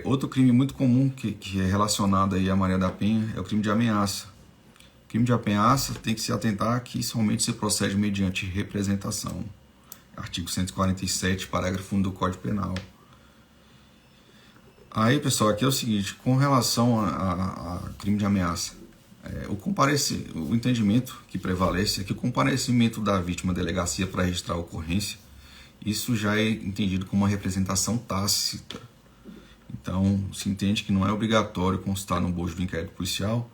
Outro crime muito comum que é relacionado aí à Maria da Penha é o crime de ameaça. O crime de ameaça tem que se atentar que somente se procede mediante representação. Artigo 147, parágrafo 1 do Código Penal. Aí, pessoal, aqui é o seguinte, com relação a crime de ameaça, o entendimento que prevalece é que o comparecimento da vítima à delegacia para registrar a ocorrência, isso já é entendido como uma representação tácita. Então, se entende que não é obrigatório constar no bojo do inquérito policial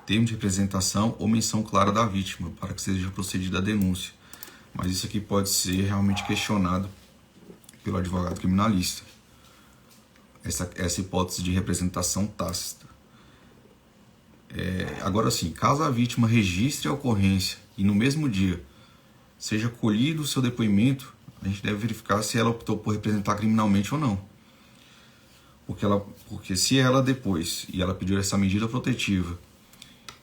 termo de representação ou menção clara da vítima para que seja procedida a denúncia. Mas isso aqui pode ser realmente questionado pelo advogado criminalista. Essa hipótese de representação tácita. Agora sim, caso a vítima registre a ocorrência e no mesmo dia seja colhido o seu depoimento, a gente deve verificar se ela optou por representar criminalmente ou não. Porque se ela depois, e ela pediu essa medida protetiva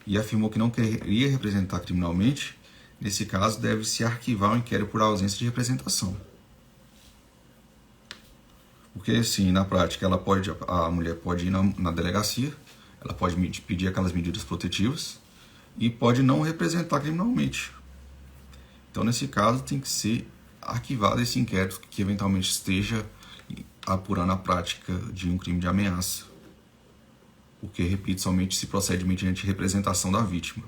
e afirmou que não queria representar criminalmente, nesse caso deve-se arquivar o inquérito por ausência de representação. Porque, assim, na prática, a mulher pode ir na delegacia, ela pode pedir aquelas medidas protetivas e pode não representar criminalmente. Então, nesse caso, tem que ser arquivado esse inquérito que eventualmente esteja apurando a prática de um crime de ameaça. Porque, repito, somente se procede mediante representação da vítima.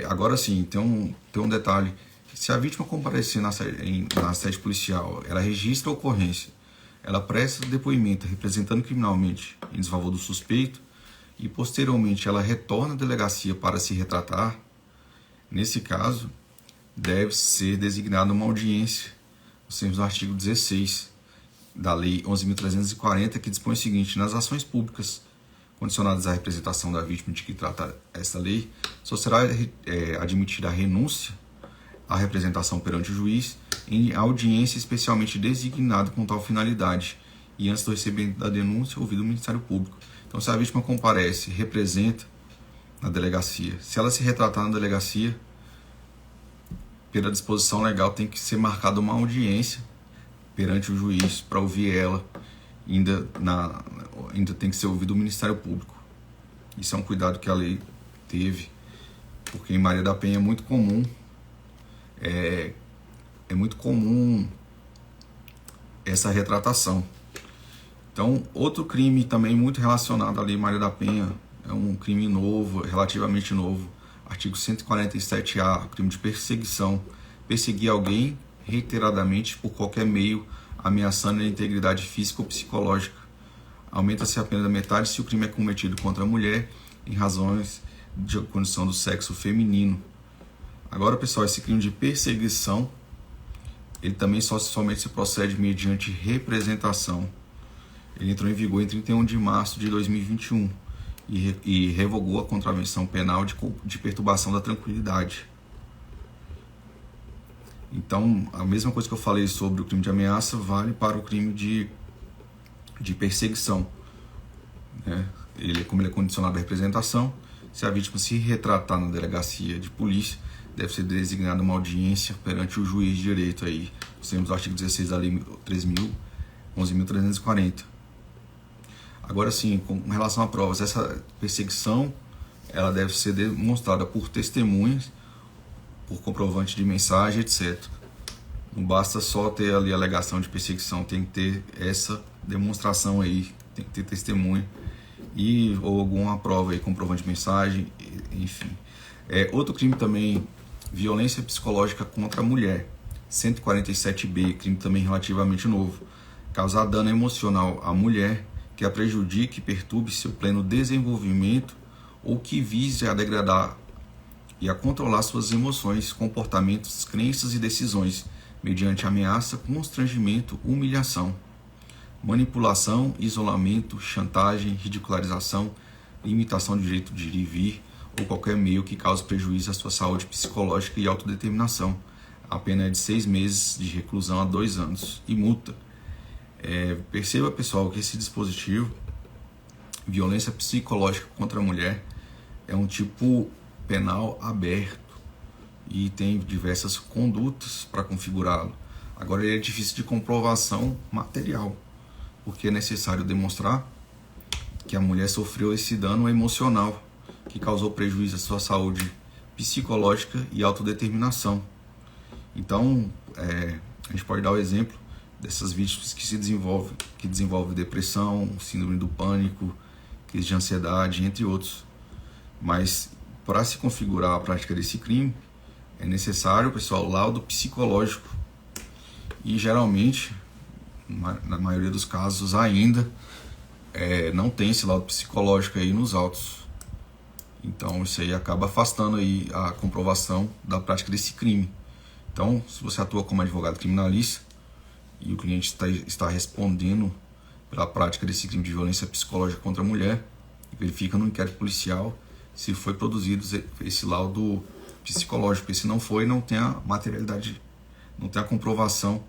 Agora sim, tem um detalhe. Se a vítima comparecer na sede policial, ela registra a ocorrência, ela presta depoimento representando criminalmente em desfavor do suspeito e posteriormente ela retorna à delegacia para se retratar, nesse caso, deve ser designada uma audiência, nos termos do artigo 16 da Lei 11.340, que dispõe o seguinte: nas ações públicas condicionadas à representação da vítima de que trata esta lei, só será admitida a renúncia à representação perante o juiz em audiência especialmente designada com tal finalidade e antes do recebimento da denúncia ouvido o Ministério Público. Então, se a vítima comparece, representa na delegacia, se ela se retratar na delegacia, pela disposição legal tem que ser marcada uma audiência perante o juiz para ouvir ela, ainda tem que ser ouvido o Ministério Público. Isso é um cuidado que a lei teve, porque em Maria da Penha é muito comum essa retratação. Então, outro crime também muito relacionado à Lei Maria da Penha, é um crime novo, relativamente novo, artigo 147-A, crime de perseguição. Perseguir alguém reiteradamente por qualquer meio, ameaçando a integridade física ou psicológica. Aumenta-se a pena da metade se o crime é cometido contra a mulher em razões de condição do sexo feminino. Agora, pessoal, esse crime de perseguição, ele também somente se procede mediante representação. Ele entrou em vigor em 31 de março de 2021 e revogou a contravenção penal de perturbação da tranquilidade. Então, a mesma coisa que eu falei sobre o crime de ameaça vale para o crime de perseguição. Como ele é condicionado à representação, se a vítima se retratar na delegacia de polícia, deve ser designada uma audiência perante o juiz de direito aí, nos termos do artigo 16 da Lei 11.340. Agora sim, com relação a provas, essa perseguição ela deve ser demonstrada por testemunhas, por comprovante de mensagem, etc. Não basta só ter ali a alegação de perseguição, tem que ter essa demonstração aí, tem que ter testemunha ou alguma prova aí, comprovante de mensagem, enfim. Outro crime também, violência psicológica contra a mulher, 147B, crime também relativamente novo. Causar dano emocional à mulher que a prejudique e perturbe seu pleno desenvolvimento ou que vise a degradar e a controlar suas emoções, comportamentos, crenças e decisões, mediante ameaça, constrangimento, humilhação, manipulação, isolamento, chantagem, ridicularização, limitação do direito de ir e vir, ou qualquer meio que cause prejuízo à sua saúde psicológica e autodeterminação. A pena é de 6 meses de reclusão a 2 anos e multa. Perceba, pessoal, que esse dispositivo, violência psicológica contra a mulher, é um tipo penal aberto e tem diversas condutas para configurá-lo. Agora, ele é difícil de comprovação material. porque é necessário demonstrar que a mulher sofreu esse dano emocional que causou prejuízo à sua saúde psicológica e autodeterminação. Então, a gente pode dar o exemplo dessas vítimas que desenvolvem depressão, síndrome do pânico, crise de ansiedade, entre outros. Mas para se configurar a prática desse crime, é necessário, pessoal, laudo psicológico. E geralmente, na maioria dos casos ainda, não tem esse laudo psicológico aí nos autos. Então isso aí acaba afastando aí a comprovação da prática desse crime. Então, se você atua como advogado criminalista e o cliente está respondendo pela prática desse crime de violência psicológica contra a mulher, verifica no inquérito policial se foi produzido esse laudo psicológico. E se não foi, não tem a materialidade, não tem a comprovação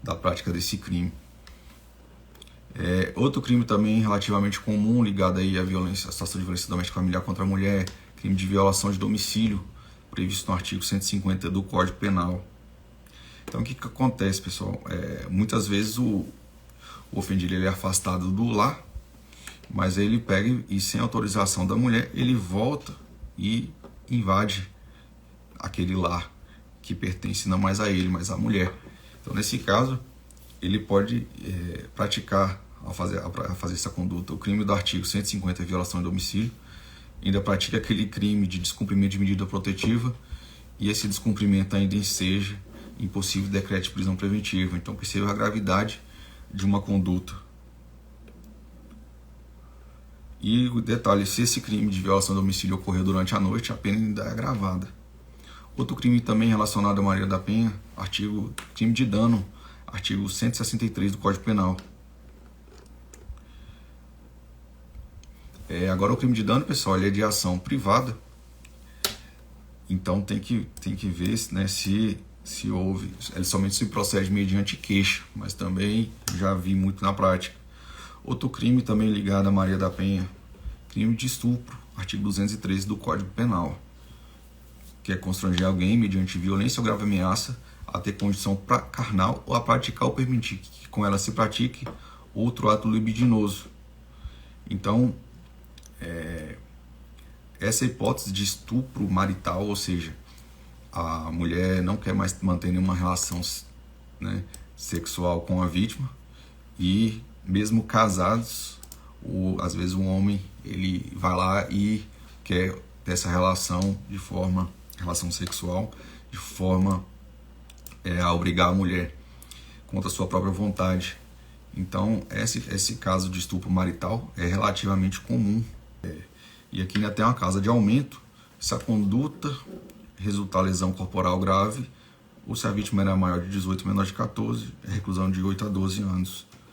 da prática desse crime. Outro crime também relativamente comum ligado aí à violência, à situação de violência doméstica familiar contra a mulher, crime de violação de domicílio, previsto no artigo 150 do Código Penal. Então o que acontece, pessoal? Muitas vezes o ofendido ele é afastado do lar, mas ele pega e sem autorização da mulher, ele volta e invade aquele lar que pertence não mais a ele, mas à mulher. Então nesse caso, ele pode praticar, ao fazer essa conduta, o crime do artigo 150, violação de domicílio, ainda pratica aquele crime de descumprimento de medida protetiva, e esse descumprimento ainda enseja impossível decreto de prisão preventiva. Então perceba a gravidade de uma conduta. E o detalhe, se esse crime de violação de domicílio ocorreu durante a noite, a pena ainda é agravada. Outro crime também relacionado a Maria da Penha, crime de dano, artigo 163 do Código Penal. Agora o crime de dano, pessoal, ele é de ação privada. Então tem que ver, né, se houve, ele somente se procede mediante queixa, mas também já vi muito na prática. Outro crime também ligado a Maria da Penha, crime de estupro, artigo 213 do Código Penal, que é constranger alguém mediante violência ou grave ameaça a ter condição carnal ou a praticar ou permitir que com ela se pratique outro ato libidinoso. Então, essa hipótese de estupro marital, ou seja, a mulher não quer mais manter nenhuma relação, né, sexual com a vítima, e mesmo casados, às vezes um homem ele vai lá e quer ter essa relação sexual de forma a obrigar a mulher contra a sua própria vontade. Então esse caso de estupro marital é relativamente comum. E aqui ainda tem uma causa de aumento se a conduta resultar lesão corporal grave ou se a vítima era maior de 18 menor de 14, é reclusão de 8 a 12 anos.